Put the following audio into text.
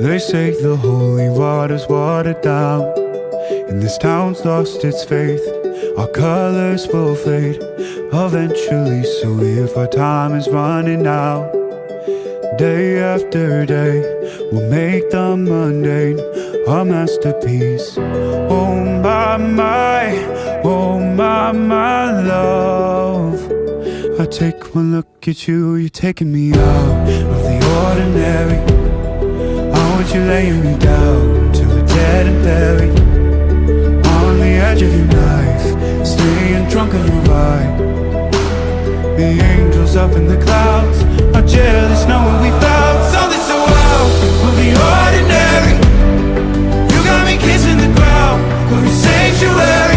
They say the holy water's watered down, and this town's lost its faith. Our colors will fade eventually, so if our time is running out, day after day, we'll make the mundane a masterpiece. Oh my, oh my love. I take one look at you, you're taking me out of the ordinary. I want you laying me down till we're dead and buried, on the edge of your knife, staying drunk on your vibe. The angels up in the clouds are jealous knowing we found something so wild of the ordinary. You got me kissing the ground of your sanctuary.